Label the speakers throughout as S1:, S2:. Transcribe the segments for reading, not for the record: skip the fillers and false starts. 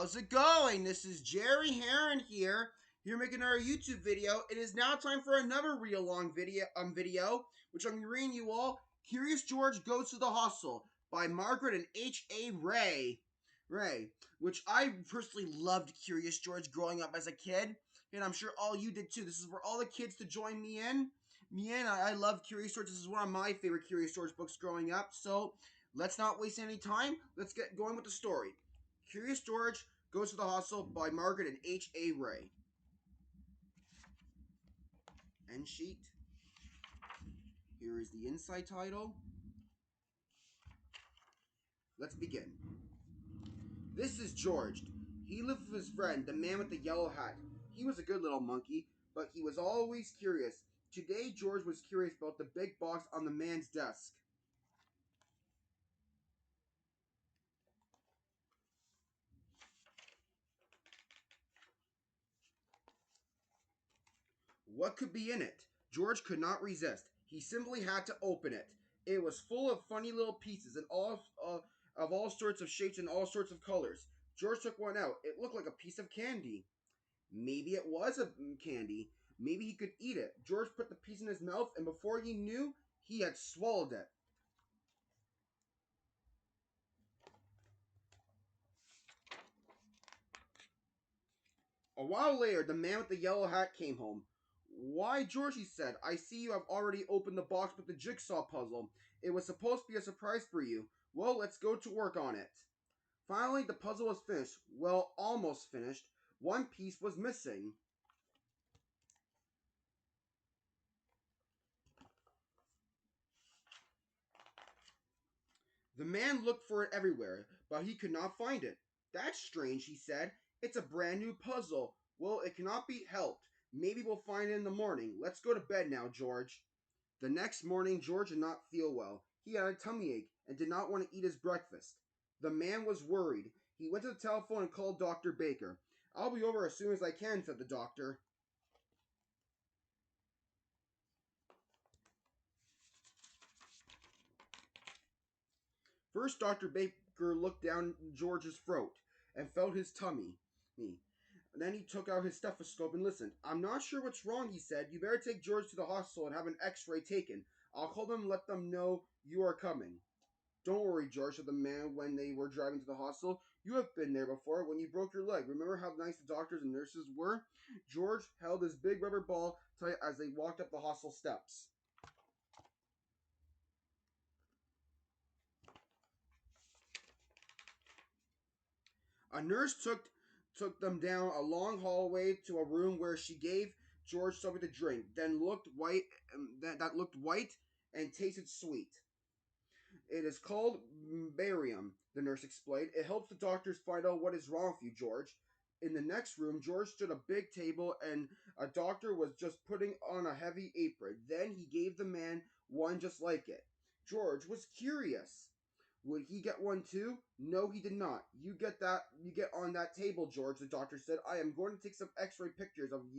S1: how's it going? This is Jerry Heron here making another YouTube video. It is now time for another real long video, which I'm reading you all. Curious George Goes to the Hostel by Margaret and H.A. Ray, which I personally loved Curious George growing up as a kid, and I'm sure all you did too. This is for all the kids to join me in. I love Curious George. This is one of my favorite Curious George books growing up. So let's not waste any time. Let's get going with the story. Curious George Goes to the Hostel by Margaret and H.A. Ray. End sheet. Here is the inside title. Let's begin. This is George. He lived with his friend, the man with the yellow hat. He was a good little monkey, but he was always curious. Today, George was curious about the big box on the man's desk. What could be in it? George could not resist. He simply had to open it. It was full of funny little pieces and of all sorts of shapes and all sorts of colors. George took one out. It looked like a piece of candy. Maybe it was a candy. Maybe he could eat it. George put the piece in his mouth, and before he knew, he had swallowed it. A while later, the man with the yellow hat came home. "Why, George," he said, "I see you have already opened the box with the jigsaw puzzle. It was supposed to be a surprise for you. Well, let's go to work on it." Finally, the puzzle was finished. Well, almost finished. One piece was missing. The man looked for it everywhere, but he could not find it. "That's strange," he said. "It's a brand new puzzle. Well, it cannot be helped. Maybe we'll find it in the morning. Let's go to bed now, George." The next morning, George did not feel well. He had a tummy ache and did not want to eat his breakfast. The man was worried. He went to the telephone and called Dr. Baker. "I'll be over as soon as I can," said the doctor. First, Dr. Baker looked down George's throat and felt his tummy. Then he took out his stethoscope and listened. "I'm not sure what's wrong," he said. "You better take George to the hospital and have an x-ray taken. I'll call them and let them know you are coming." "Don't worry, George," said the man when they were driving to the hospital. "You have been there before when you broke your leg. Remember how nice the doctors and nurses were?" George held his big rubber ball tight as they walked up the hospital steps. A nurse took them down a long hallway to a room where she gave George something to drink, then looked white that looked white and tasted sweet. "It is called barium," the nurse explained. "It helps the doctors find out what is wrong with you, George." In the next room, George stood at a big table and a doctor was just putting on a heavy apron. Then he gave the man one just like it. George was curious. Would he get one too? No, he did not. You get on that table, George," the doctor said. "I am going to take some x-ray pictures of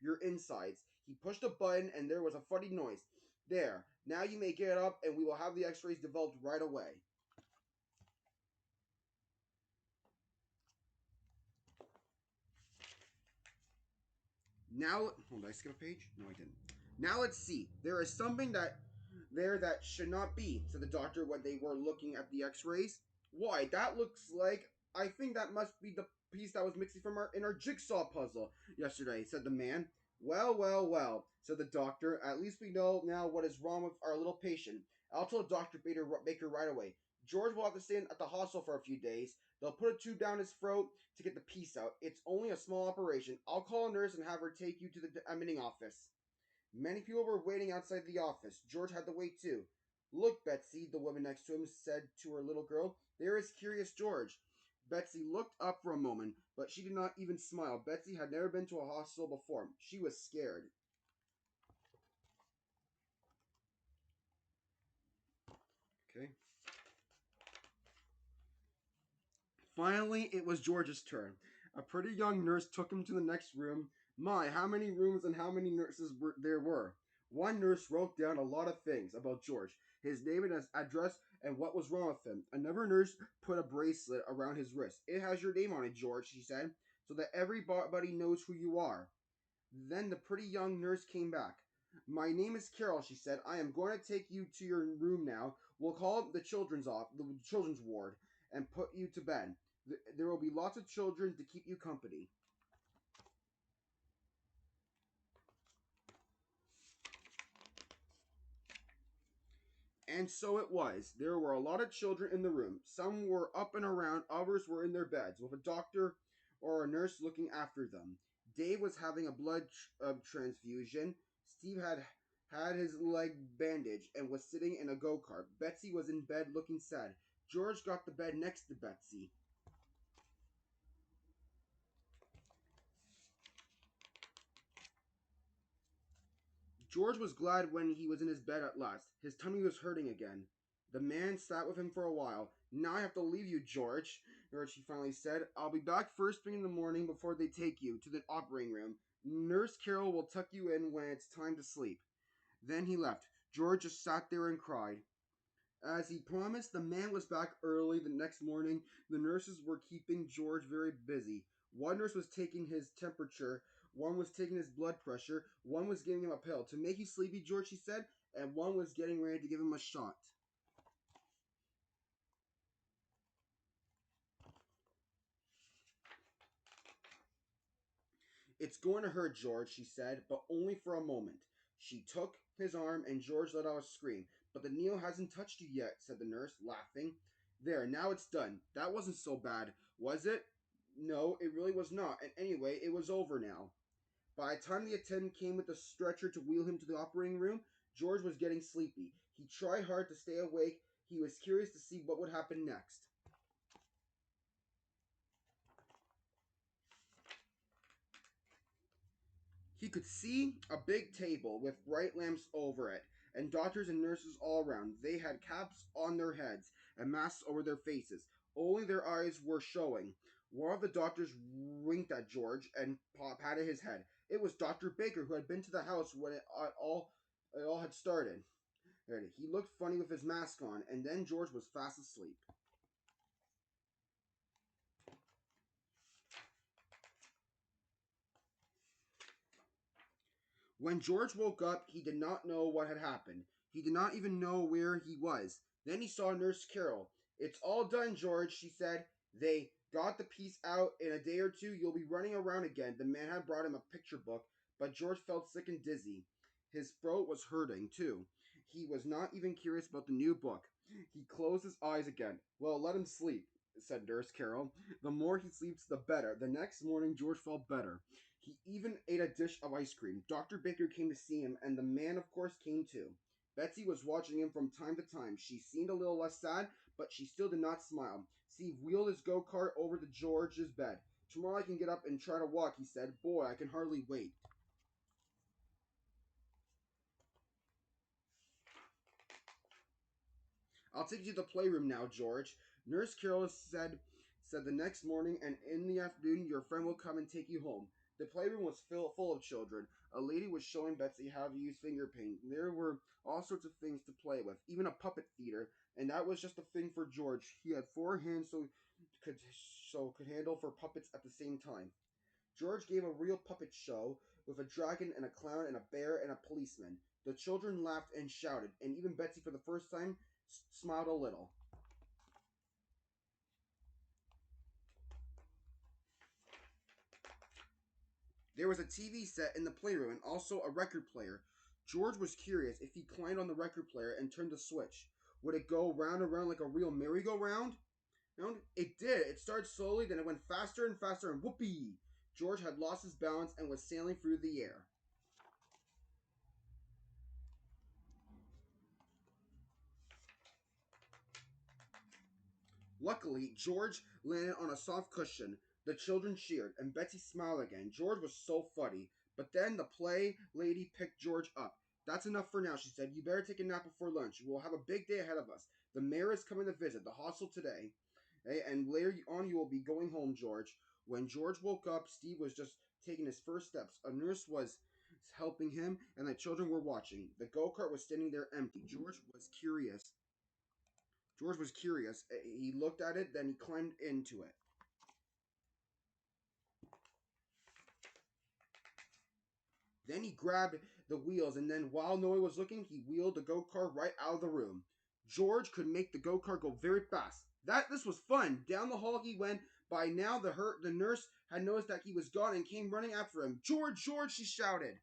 S1: your insides." He pushed a button and there was a funny noise. "There. Now you may get up and we will have the x-rays developed right away." Now, hold on, did I skip a page? No, I didn't. "Now let's see. There is something that should not be," said the doctor when they were looking at the x-rays. "Why, that looks like, I think that must be the piece that was missing from our jigsaw puzzle yesterday," said the man. "Well, well, well," said the doctor. "At least we know now what is wrong with our little patient. I'll tell Dr. Baker right away. George will have to stay at the hospital for a few days. They'll put a tube down his throat to get the piece out. It's only a small operation. I'll call a nurse and have her take you to the admitting office." Many people were waiting outside the office. George had to wait too. "Look, Betsy," the woman next to him said to her little girl. "There is Curious George." Betsy looked up for a moment, but she did not even smile. Betsy had never been to a hospital before. She was scared. Okay. Finally, it was George's turn. A pretty young nurse took him to the next room. My, how many rooms and how many nurses there were. One nurse wrote down a lot of things about George, his name and his address, and what was wrong with him. Another nurse put a bracelet around his wrist. It has your name on it, George, she said, so that everybody knows who you are. Then the pretty young nurse came back. My name is Carol, she said. I am going to take you to your room now. We'll call the children's ward, and put you to bed. There will be lots of children to keep you company. And so it was. There were a lot of children in the room. Some were up and around, others were in their beds, with a doctor or a nurse looking after them. Dave was having a blood transfusion. Steve had his leg bandaged and was sitting in a go kart. Betsy was in bed looking sad. George got the bed next to Betsy. George was glad when he was in his bed at last. His tummy was hurting again. The man sat with him for a while. Now I have to leave you, George, he finally said. I'll be back first thing in the morning before they take you to the operating room. Nurse Carol will tuck you in when it's time to sleep. Then he left. George just sat there and cried. As he promised, the man was back early the next morning. The nurses were keeping George very busy. One nurse was taking his temperature, one was taking his blood pressure, one was giving him a pill to make you sleepy, George, she said, and one was getting ready to give him a shot. It's going to hurt, George, she said, but only for a moment. She took his arm, and George let out a scream. But the needle hasn't touched you yet, said the nurse, laughing. There, now it's done. That wasn't so bad, was it? No, it really was not, and anyway, it was over now. By the time the attendant came with the stretcher to wheel him to the operating room, George was getting sleepy. He tried hard to stay awake. He was curious to see what would happen next. He could see a big table with bright lamps over it, and doctors and nurses all around. They had caps on their heads and masks over their faces. Only their eyes were showing. One of the doctors winked at George and patted his head. It was Dr. Baker, who had been to the house when it all had started. He looked funny with his mask on, and then George was fast asleep. When George woke up, he did not know what had happened. He did not even know where he was. Then he saw Nurse Carol. It's all done, George, she said. They got the piece out. In a day or two, you'll be running around again. The man had brought him a picture book, but George felt sick and dizzy. His throat was hurting, too. He was not even curious about the new book. He closed his eyes again. Well, let him sleep, said Nurse Carol. The more he sleeps, the better. The next morning, George felt better. He even ate a dish of ice cream. Dr. Baker came to see him, and the man, of course, came too. Betsy was watching him from time to time. She seemed a little less sad, but she still did not smile. Steve wheeled his go kart over to George's bed. Tomorrow I can get up and try to walk, he said. Boy, I can hardly wait. I'll take you to the playroom now, George. Nurse Carol said the next morning, and in the afternoon your friend will come and take you home. The playroom was full of children. A lady was showing Betsy how to use finger paint. There were all sorts of things to play with, even a puppet theater, and that was just a thing for George. He had four hands could could handle for puppets at the same time. George gave a real puppet show with a dragon and a clown and a bear and a policeman. The children laughed and shouted, and even Betsy, for the first time, smiled a little. There was a TV set in the playroom and also a record player. George was curious if he climbed on the record player and turned the switch. Would it go round and round like a real merry-go-round? It did. It started slowly, then it went faster and faster, and whoopee! George had lost his balance and was sailing through the air. Luckily, George landed on a soft cushion. The children cheered, and Betsy smiled again. George was so funny. But then the play lady picked George up. That's enough for now, she said. You better take a nap before lunch. We'll have a big day ahead of us. The mayor is coming to visit the hostel today. And later on, you will be going home, George. When George woke up, Steve was just taking his first steps. A nurse was helping him, and the children were watching. The go kart was standing there empty. George was curious George was curious. He looked at it, then he climbed into it. Then he grabbed the wheels, and then while Noe was looking, he wheeled the go-kart right out of the room. George could make the go-kart go very fast. This was fun. Down the hall he went. By now, the nurse had noticed that he was gone and came running after him. George, George, she shouted.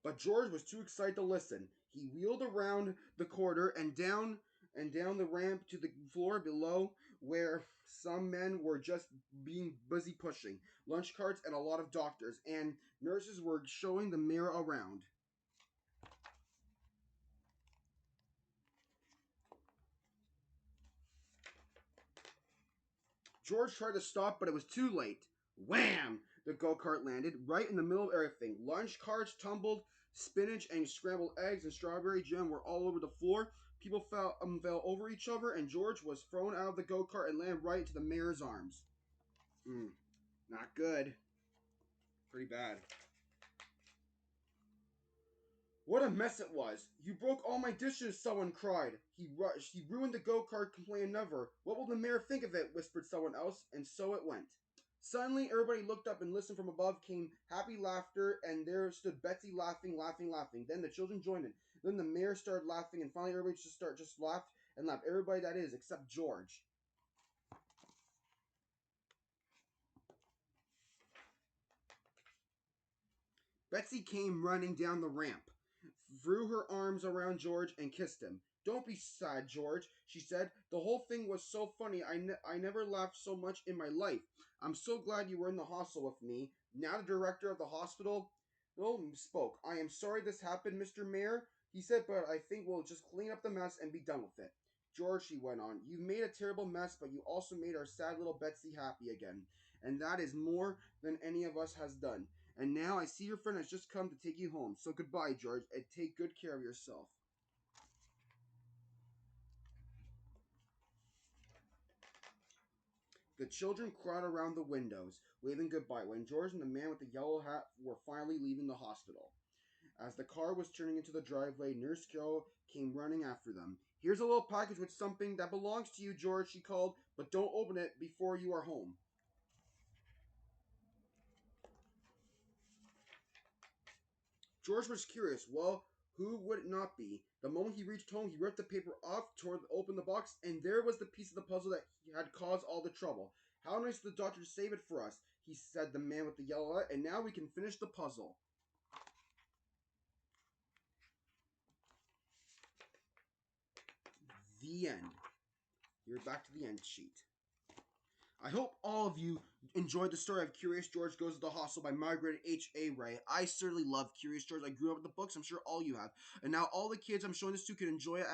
S1: But George was too excited to listen. He wheeled around the corridor and down the ramp to the floor below where some men were just being busy pushing lunch carts and a lot of doctors and nurses were showing the mirror around. George tried to stop, but it was too late. Wham! The go-kart landed right in the middle of everything. Lunch carts tumbled, spinach and scrambled eggs and strawberry jam were all over the floor. People fell over each other, and George was thrown out of the go-kart and landed right into the mayor's arms. Not good. Pretty bad. What a mess it was! You broke all my dishes, someone cried. He rushed. He ruined the go-kart, complained another. What will the mayor think of it? Whispered someone else, and so it went. Suddenly, everybody looked up and listened. From above came happy laughter, and there stood Betsy laughing, laughing, laughing. Then the children joined in. Then the mayor started laughing, and finally everybody just laughed and laughed. Everybody, that is, except George. Betsy came running down the ramp, threw her arms around George, and kissed him. Don't be sad, George, she said. The whole thing was so funny. I never laughed so much in my life. I'm so glad you were in the hospital with me. Now the director of the hospital spoke. I am sorry this happened, Mr. Mayor, he said, but I think we'll just clean up the mess and be done with it. George, she went on, you made a terrible mess, but you also made our sad little Betsy happy again. And that is more than any of us has done. And now I see your friend has just come to take you home. So goodbye, George, and take good care of yourself. The children crowded around the windows, waving goodbye, when George and the man with the yellow hat were finally leaving the hospital. As the car was turning into the driveway, Nurse Carol came running after them. Here's a little package with something that belongs to you, George, she called, but don't open it before you are home. George was curious. Well, who would it not be? The moment he reached home, he ripped the paper off, opened the box, and there was the piece of the puzzle that had caused all the trouble. How nice of the doctor to save it for us, he said, the man with the yellow eye, and now we can finish the puzzle. The end. You're back to the end sheet. I hope all of you enjoyed the story of Curious George Goes to the Hospital by Margaret H.A. Ray. I certainly love Curious George. I grew up with the books. I'm sure all you have. And now all the kids I'm showing this to can enjoy it.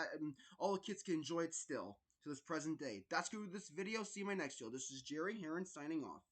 S1: All the kids can enjoy it still to this present day. That's good with this video. See you in my next video. This is Jerry Heron signing off.